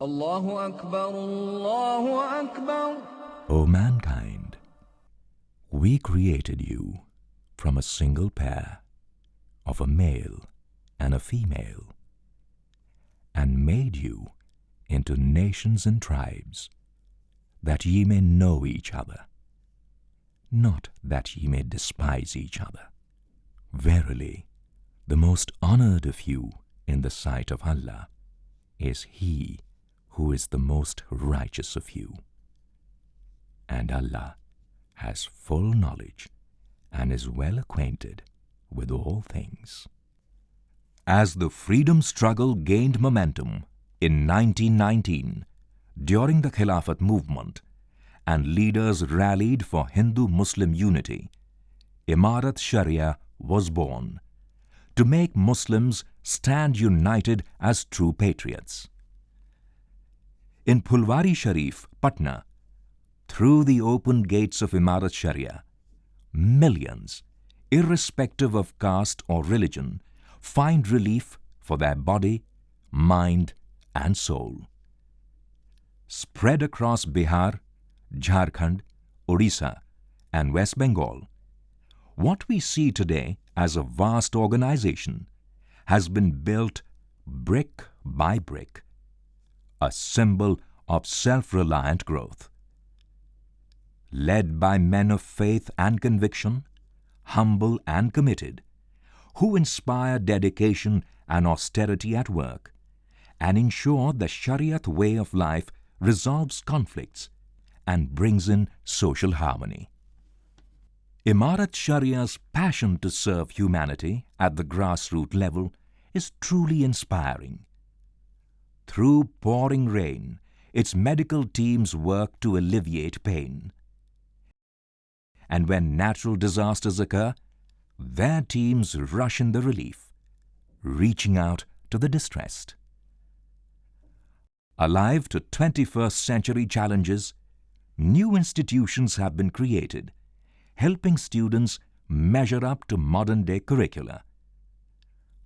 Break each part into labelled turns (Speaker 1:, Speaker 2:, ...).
Speaker 1: Allahu Akbar, Allahu Akbar.
Speaker 2: O mankind, we created you from a single pair of a male and a female, and made you into nations and tribes, that ye may know each other, not that ye may despise each other. Verily, the most honored of you in the sight of Allah is he who is the most righteous of you. And Allah has full knowledge and is well acquainted with all things. As the freedom struggle gained momentum in 1919 during the Khilafat movement and leaders rallied for Hindu-Muslim unity, Imarat Sharia was born to make Muslims stand united as true patriots. In Phulwari Sharif, Patna, through the open gates of Imarat Sharia, millions, irrespective of caste or religion, find relief for their body, mind, and soul. Spread across Bihar, Jharkhand, Odisha, and West Bengal, what we see today as a vast organization has been built brick by brick, a symbol of self-reliant growth. Led by men of faith and conviction, humble and committed, who inspire dedication and austerity at work and ensure the Shariat way of life resolves conflicts and brings in social harmony. Imarat Sharia's passion to serve humanity at the grassroots level is truly inspiring. Through pouring rain, its medical teams work to alleviate pain. And when natural disasters occur, their teams rush in the relief, reaching out to the distressed. Alive to 21st century challenges, new institutions have been created, helping students measure up to modern-day curricula.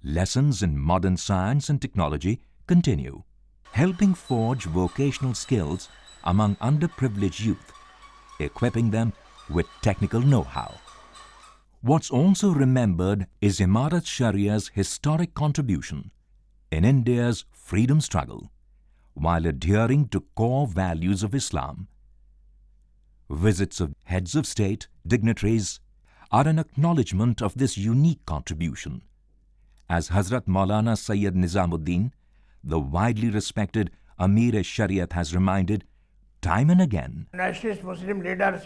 Speaker 2: Lessons in modern science and technology continue, helping forge vocational skills among underprivileged youth, equipping them with technical know-how. What's also remembered is Imarat Sharia's historic contribution in India's freedom struggle, while adhering to core values of Islam. Visits of heads of state, dignitaries, are an acknowledgement of this unique contribution, as Hazrat Maulana Sayyid Nizamuddin, the widely respected Amir-e-Shariat, has reminded time and again.
Speaker 3: Nationalist Muslim leaders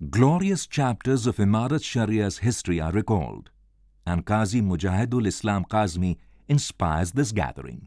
Speaker 2: Glorious chapters of Imarat Sharia's history are recalled, and Qazi Mujahidul Islam Kazmi inspires this gathering.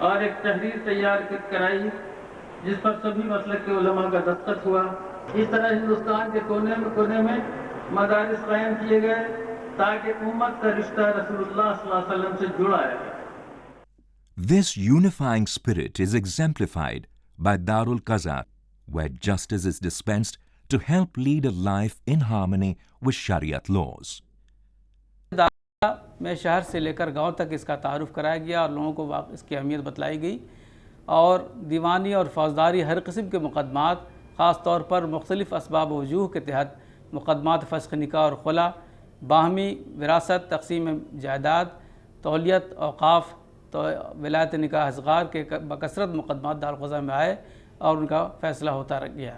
Speaker 4: اور ایک تحریر تیار کرائی جس پر سبھی مسلک کے علماء کا دستخط ہوا. اس طرح ہندوستان کے کونے میں مدارس قائم کیے گئے تاکہ امت کا رشتہ رسول اللہ صلی اللہ علیہ وسلم سے جڑا رہے.
Speaker 2: This unifying spirit is exemplified by Darul Qaza, where justice is dispensed to help lead a life in harmony with Shariat laws.
Speaker 5: میں شہر سے لے کر گاؤں تک اس کا تعارف کرایا گیا اور لوگوں کو اس کی اہمیت بتلائی گئی، اور دیوانی اور فوجداری ہر قسم کے مقدمات، خاص طور پر مختلف اسباب و وجوہ کے تحت مقدمات فسخ نکاح اور خلا، باہمی وراثت، تقسیم جائیداد، تولیت، اوقاف، ولایت نکاح اصغار کے بکثرت مقدمات دارالقضا میں آئے اور ان کا فیصلہ ہوتا رہ گیا.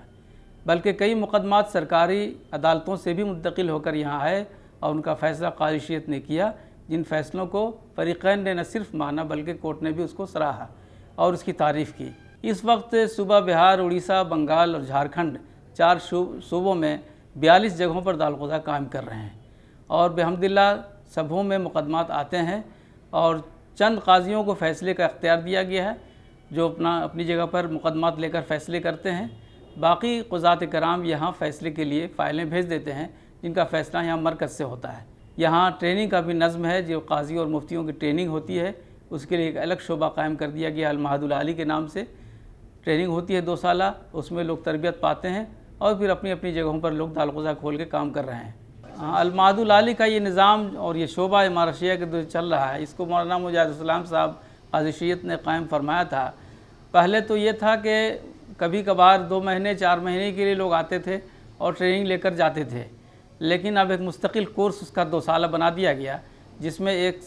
Speaker 5: بلکہ کئی مقدمات سرکاری عدالتوں سے بھی منتقل ہو کر یہاں آئے اور ان کا فیصلہ قاضی شریعت نے کیا، جن فیصلوں کو فریقین نے نہ صرف مانا بلکہ کورٹ نے بھی اس کو سراہا اور اس کی تعریف کی. اس وقت صوبہ بہار، اڑیسہ، بنگال اور جھارکھنڈ 4 صوبوں میں 42 جگہوں پر دارالقضا قائم کر رہے ہیں، اور بحمداللہ سبھوں میں مقدمات آتے ہیں اور چند قاضیوں کو فیصلے کا اختیار دیا گیا ہے جو اپنی جگہ پر مقدمات لے کر فیصلے کرتے ہیں. باقی قضات کرام یہاں فیصلے کے لیے فائلیں بھیج دیتے ہیں جن کا فیصلہ یہاں مرکز سے ہوتا ہے. یہاں ٹریننگ کا بھی نظم ہے، جو قاضی اور مفتیوں کی ٹریننگ ہوتی ہے اس کے لیے ایک الگ شعبہ قائم کر دیا گیا، المعہد العالی کے نام سے. ٹریننگ ہوتی ہے 2 سالہ، اس میں لوگ تربیت پاتے ہیں اور پھر اپنی اپنی جگہوں پر لوگ دارالقضا کھول کے کام کر رہے ہیں. المعہد العالی کا یہ نظام اور یہ شعبہ امارت شریعہ کے چل رہا ہے، اس کو مولانا مجاہد السلام صاحب قاضی شریعت نے قائم فرمایا تھا. پہلے تو یہ تھا کہ کبھی کبھار 2 مہینے 4 مہینے کے لیے لوگ آتے تھے اور ٹریننگ لے کر جاتے تھے، لیکن اب ایک مستقل کورس اس کا 2 سالہ بنا دیا گیا، جس میں 1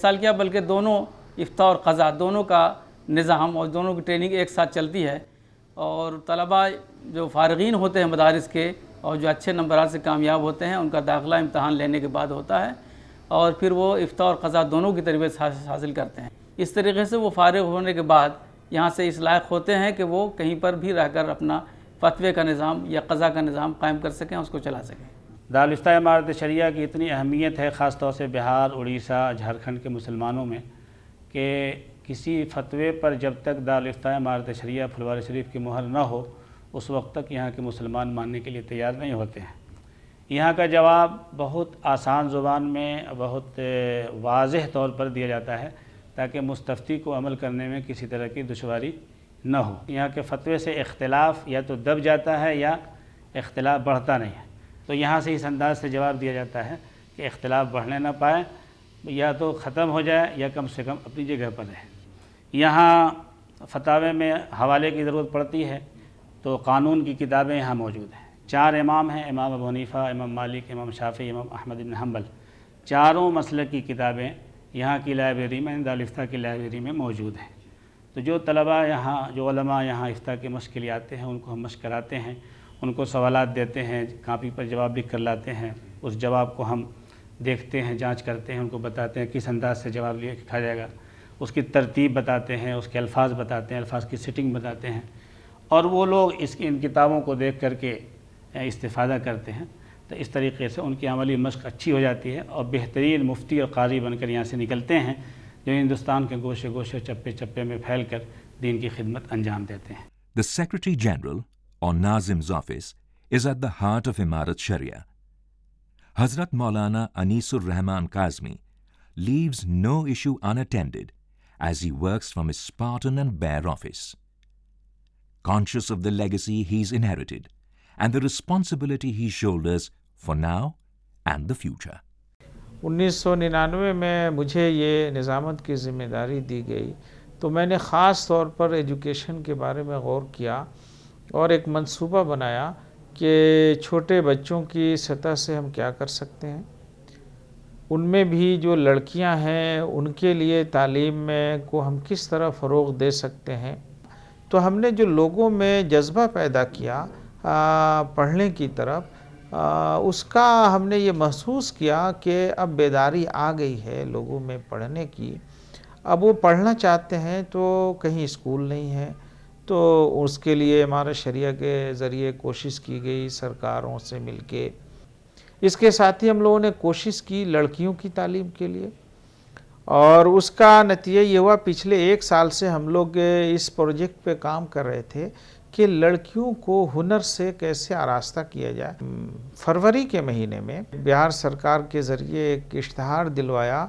Speaker 5: سال کیا بلکہ دونوں افتاء اور قضا دونوں کا نظام اور دونوں کی ٹریننگ ایک ساتھ چلتی ہے. اور طلباء جو فارغین ہوتے ہیں مدارس کے اور جو اچھے نمبرات سے کامیاب ہوتے ہیں ان کا داخلہ امتحان لینے کے بعد ہوتا ہے اور پھر وہ افتاء اور قضا دونوں کی تربیت حاصل کرتے ہیں. اس طریقے سے وہ فارغ ہونے کے بعد یہاں سے اس لائق ہوتے ہیں کہ وہ کہیں پر بھی رہ کر اپنا فتوے کا نظام یا قضا کا نظام قائم کر سکیں، اس کو چلا سکیں.
Speaker 6: دارالفتہ امارت شریعہ کی اتنی اہمیت ہے خاص طور سے بہار، اڑیسہ، جھارکھنڈ کے مسلمانوں میں کہ کسی فتوے پر جب تک دارالفتہ امارت شریعہ پھلواری شریف کی مہر نہ ہو اس وقت تک یہاں کے مسلمان ماننے کے لیے تیار نہیں ہوتے ہیں. یہاں کا جواب بہت آسان زبان میں بہت واضح طور پر دیا جاتا ہے تاکہ مستفتی کو عمل کرنے میں کسی طرح کی دشواری نہ ہو. یہاں کے فتوے سے اختلاف یا تو دب جاتا ہے یا اختلاف بڑھتا نہیں ہے، تو یہاں سے اس انداز سے جواب دیا جاتا ہے کہ اختلاف بڑھنے نہ پائے، یا تو ختم ہو جائے یا کم سے کم اپنی جگہ پر رہے. یہاں فتاوے میں حوالے کی ضرورت پڑتی ہے تو قانون کی کتابیں یہاں موجود ہیں. 4 امام ہیں، امام ابو حنیفہ، امام مالک، امام شافعی، امام احمد بن حنبل. چاروں مسلک کی کتابیں یہاں کی لائبریری میں، دارالفتہ کی لائبریری میں موجود ہیں. تو جو طلباء یہاں، جو علماء یہاں افتاء کے مشق کے لیے آتے ہیں ان کو ہم مشق کراتے ہیں، ان کو سوالات دیتے ہیں، کاپی پر جواب لکھ کر لاتے ہیں. اس جواب کو ہم دیکھتے ہیں، جانچ کرتے ہیں، ان کو بتاتے ہیں کس انداز سے جواب لکھا جائے گا، اس کی ترتیب بتاتے ہیں، اس کے الفاظ بتاتے ہیں، الفاظ کی سیٹنگ بتاتے ہیں، اور وہ لوگ ان کتابوں کو دیکھ کر کے استفادہ کرتے ہیں. تو اس طریقے سے ان کی عملی مشق اچھی ہو جاتی ہے اور بہترین مفتی اور قاری بن کر یہاں سے نکلتے ہیں جو ہندوستان کے گوشے گوشے چپے چپے میں پھیل کر دین کی خدمت انجام دیتے ہیں.
Speaker 2: The Secretary General or Nazim's office is at the heart of Imarat Sharia. Hazrat Maulana Anisur Rahman Kazmi leaves no issue unattended as he works from his Spartan and bare office. Conscious of the legacy he's inherited and the responsibility he shoulders for now and the future.
Speaker 7: 1999 میں مجھے یہ نظامت کی ذمہ داری دی گئی تو میں نے خاص طور پر ایجوکیشن کے بارے میں غور کیا اور ایک منصوبہ بنایا کہ چھوٹے بچوں کی سطح سے ہم کیا کر سکتے ہیں. ان میں بھی جو لڑکیاں ہیں ان کے لیے تعلیم میں کو ہم کس طرح فروغ دے سکتے ہیں. تو ہم نے جو لوگوں میں جذبہ پیدا کیا پڑھنے کی طرف، اس کا ہم نے یہ محسوس کیا کہ اب بیداری آ گئی ہے لوگوں میں پڑھنے کی. اب وہ پڑھنا چاہتے ہیں تو کہیں اسکول نہیں ہے، تو اس کے لیے ہمارے شریعہ کے ذریعے کوشش کی گئی سرکاروں سے مل کے. اس کے ساتھ ہی ہم لوگوں نے کوشش کی لڑکیوں کی تعلیم کے لیے، اور اس کا نتیجہ یہ ہوا، پچھلے 1 سال سے ہم لوگ اس پروجیکٹ پہ کام کر رہے تھے کہ لڑکیوں کو ہنر سے کیسے آراستہ کیا جائے۔ فروری کے مہینے میں بہار سرکار کے ذریعے ایک اشتہار دلوایا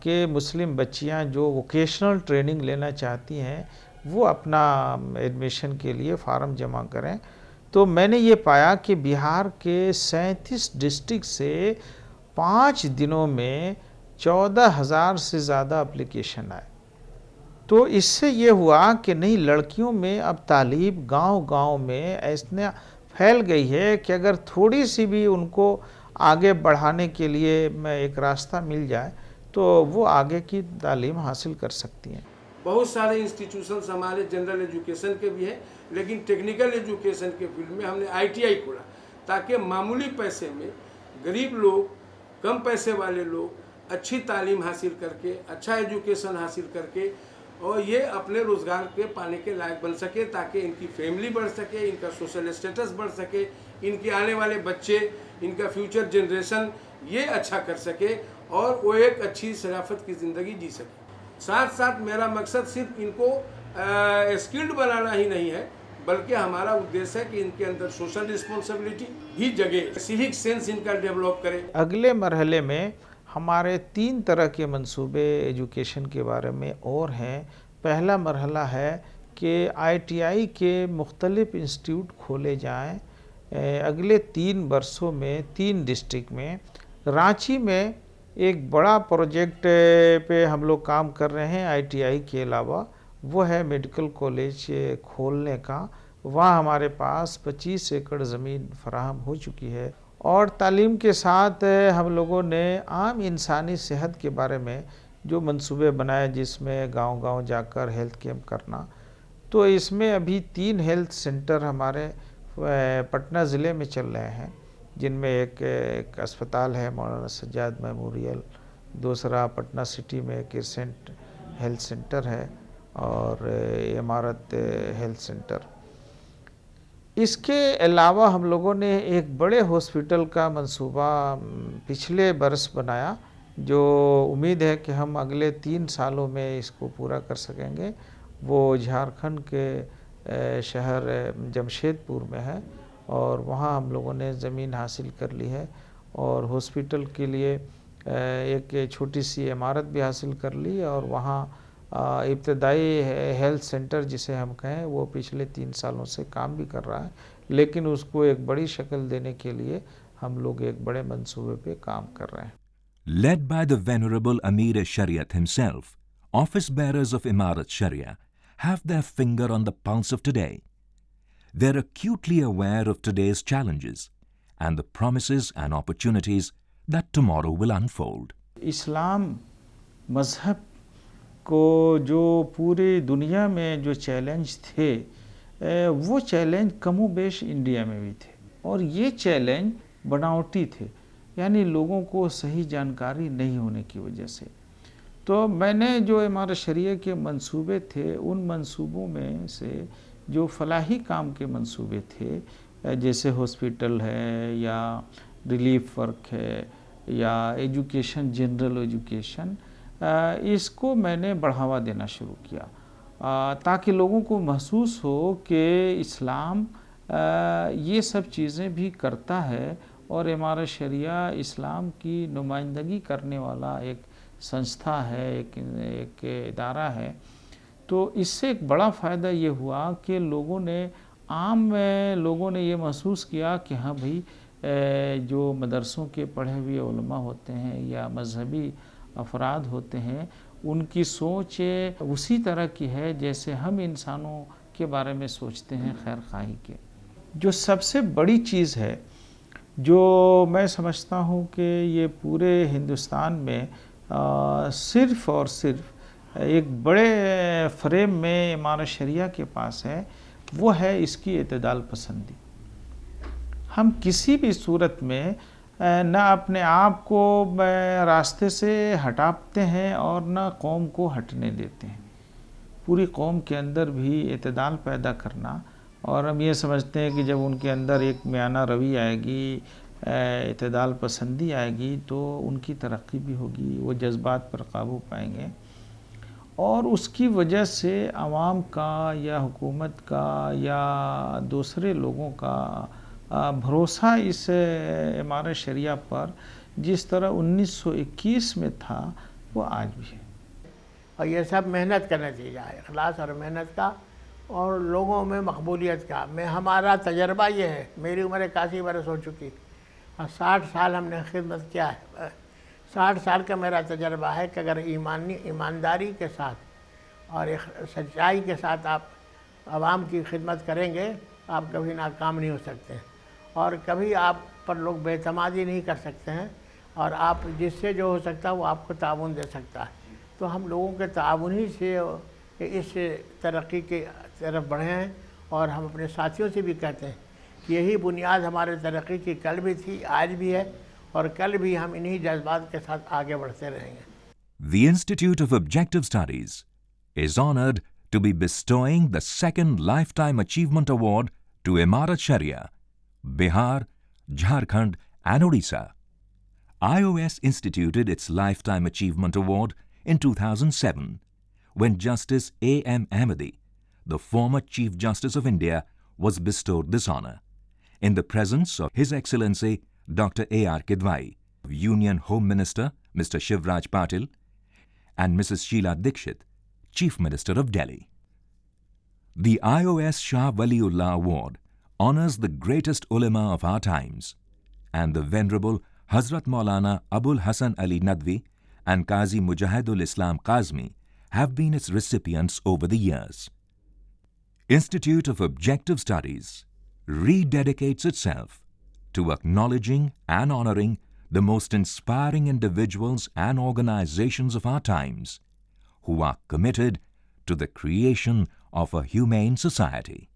Speaker 7: کہ مسلم بچیاں جو ووکیشنل ٹریننگ لینا چاہتی ہیں وہ اپنا ایڈمیشن کے لیے فارم جمع کریں۔ تو میں نے یہ پایا کہ بہار کے 37 ڈسٹرکٹ سے 5 دنوں میں 14,000 سے زیادہ اپلیکیشن آئے۔ تو اس سے یہ ہوا کہ نہیں، لڑکیوں میں اب تعلیم گاؤں گاؤں میں ایسا پھیل گئی ہے کہ اگر تھوڑی سی بھی ان کو آگے بڑھانے کے لیے ایک راستہ مل جائے تو وہ آگے کی تعلیم حاصل کر سکتی ہیں۔
Speaker 8: بہت سارے انسٹیٹیوشنز ہمارے جنرل ایجوکیشن کے بھی ہیں، لیکن ٹیکنیکل ایجوکیشن کے فیلڈ میں ہم نے ITI کھولا تاکہ معمولی پیسے میں غریب لوگ، کم پیسے والے لوگ اچھی تعلیم حاصل کر کے، اچھا ایجوکیشن حاصل کر کے اور یہ اپنے روزگار کے پانے کے لائق بن سکے، تاکہ ان کی فیملی بڑھ سکے، ان کا سوشل اسٹیٹس بڑھ سکے، ان کے آنے والے بچے، ان کا فیوچر جنریشن یہ اچھا کر سکے اور وہ ایک اچھی شرافت کی زندگی جی سکے۔ ساتھ ساتھ میرا مقصد صرف ان کو اسکلڈ بنانا ہی نہیں ہے، بلکہ ہمارا ادیش ہے کہ ان کے اندر سوشل رسپانسبلٹی بھی جگے، سیوک سینس ان کا ڈیولپ کرے۔
Speaker 7: اگلے مرحلے میں ہمارے 3 طرح کے منصوبے ایجوکیشن کے بارے میں اور ہیں۔ پہلا مرحلہ ہے کہ ITI کے مختلف انسٹیٹیوٹ کھولے جائیں اگلے 3 برسوں میں 3 ڈسٹرکٹ میں۔ رانچی میں ایک بڑا پروجیکٹ پہ ہم لوگ کام کر رہے ہیں ITI کے علاوہ، وہ ہے میڈیکل کالج کھولنے کا۔ وہاں ہمارے پاس 25 ایکڑ زمین فراہم ہو چکی ہے، اور تعلیم کے ساتھ ہم لوگوں نے عام انسانی صحت کے بارے میں جو منصوبے بنائے، جس میں گاؤں گاؤں جا کر ہیلتھ کیمپ کرنا۔ تو اس میں ابھی 3 ہیلتھ سینٹر ہمارے پٹنہ ضلع میں چل رہے ہیں، جن میں ایک اسپتال ہے مولانا سجاد میموریل، دوسرا پٹنہ سٹی میں کرسنٹ ہیلتھ سینٹر ہے اور امارت ہیلتھ سینٹر۔ اس کے علاوہ ہم لوگوں نے ایک بڑے ہاسپٹل کا منصوبہ پچھلے برس بنایا، جو امید ہے کہ ہم اگلے 3 سالوں میں اس کو پورا کر سکیں گے۔ وہ جھارکھنڈ کے شہر جمشید پور میں ہے، اور وہاں ہم لوگوں نے زمین حاصل کر لی ہے، اور ہاسپٹل کے لیے ایک چھوٹی سی عمارت بھی حاصل کر لی، اور وہاں ابتدائی ہیلتھ سینٹر جسے ہم کہیں وہ پچھلے 3 سالوں سے کام بھی کر رہا ہے، لیکن اس کو ایک بڑی شکل دینے کے لیے ہم لوگ ایک بڑے منصوبے پہ کام کر رہے ہیں۔
Speaker 2: Led by the Venerable Amir-e-Shariat himself, office bearers of Imarat Sharia have their finger on the pulse of today. They're acutely aware of today's challenges and the promises and opportunities that tomorrow will unfold.
Speaker 7: اسلام مذہب کو جو پوری دنیا میں جو challenge تھے، وہ challenge کم و بیش انڈیا میں بھی تھے، اور یہ چیلنج بناوٹی تھے، یعنی لوگوں کو صحیح جانکاری نہیں ہونے کی وجہ سے۔ تو میں نے جو امارت شریعہ کے منصوبے تھے، ان منصوبوں میں سے جو فلاحی کام کے منصوبے تھے، جیسے ہاسپٹل ہے یا ریلیف ورک ہے یا ایجوکیشن، جنرل ایجوکیشن، اس کو میں نے بڑھاوا دینا شروع کیا، تاکہ لوگوں کو محسوس ہو کہ اسلام یہ سب چیزیں بھی کرتا ہے، اور امارت شریعہ اسلام کی نمائندگی کرنے والا ایک سنستھا ہے، ایک ادارہ ہے۔ تو اس سے ایک بڑا فائدہ یہ ہوا کہ عام لوگوں نے یہ محسوس کیا کہ ہاں بھائی، جو مدرسوں کے پڑھے ہوئے علماء ہوتے ہیں یا مذہبی افراد ہوتے ہیں، ان کی سوچ اسی طرح کی ہے جیسے ہم انسانوں کے بارے میں سوچتے ہیں، خیر خواہی کے۔ جو سب سے بڑی چیز ہے، جو میں سمجھتا ہوں کہ یہ پورے ہندوستان میں صرف اور صرف ایک بڑے فریم میں امارت شریعہ کے پاس ہے، وہ ہے اس کی اعتدال پسندی۔ ہم کسی بھی صورت میں نہ اپنے آپ کو راستے سے ہٹاتے ہیں اور نہ قوم کو ہٹنے دیتے ہیں۔ پوری قوم کے اندر بھی اعتدال پیدا کرنا، اور ہم یہ سمجھتے ہیں کہ جب ان کے اندر ایک میانہ روی آئے گی، اعتدال پسندی آئے گی تو ان کی ترقی بھی ہوگی، وہ جذبات پر قابو پائیں گے، اور اس کی وجہ سے عوام کا یا حکومت کا یا دوسرے لوگوں کا بھروسہ اس امارت شریعہ پر جس طرح 1921 میں تھا وہ آج بھی ہے۔
Speaker 3: اور یہ سب محنت کا نتیجہ ہے، اخلاص اور محنت کا اور لوگوں میں مقبولیت کا۔ ہمارا تجربہ یہ ہے، میری عمر 81 برس ہو چکی اور 60 سال ہم نے خدمت کیا ہے۔ 60 سال کا میرا تجربہ ہے کہ اگر ایمانداری کے ساتھ اور سچائی کے ساتھ آپ عوام کی خدمت کریں گے، آپ کبھی ناکام نہیں ہو سکتے ہیں، اور کبھی آپ پر لوگ بے اعتمادی نہیں کر سکتے ہیں، اور آپ جس سے جو ہو سکتا ہے وہ آپ کو تعاون دے سکتا ہے۔ تو ہم لوگوں کے تعاون ہی سے اس ترقی کی طرف بڑھے ہیں، اور ہم اپنے ساتھیوں سے بھی کہتے ہیں کہ یہی بنیاد ہمارے ترقی کی کل بھی تھی، آج بھی ہے، اور کل بھی ہم انہی جذبات کے ساتھ آگے بڑھتے رہیں گے۔
Speaker 2: The Institute of Objective Studies is honored to be bestowing the second Lifetime Achievement Award to Imarat Sharia, Bihar, Jharkhand and Odisha. IOS instituted its Lifetime Achievement Award in 2007 when Justice A.M. Ahmadi, the former Chief Justice of India, was bestowed this honor in the presence of His Excellency Dr. A.R. Kidwai, Union Home Minister Mr. Shivraj Patil, and Mrs. Sheila Dikshit, Chief Minister of Delhi. The IOS Shah Waliullah Award honors the greatest ulama of our times, and the Venerable Hazrat Maulana Abul Hasan Ali Nadvi and Qazi Mujahidul Islam Kazmi have been its recipients over the years. Institute of Objective Studies rededicates itself to acknowledging and honoring the most inspiring individuals and organizations of our times who are committed to the creation of a humane society.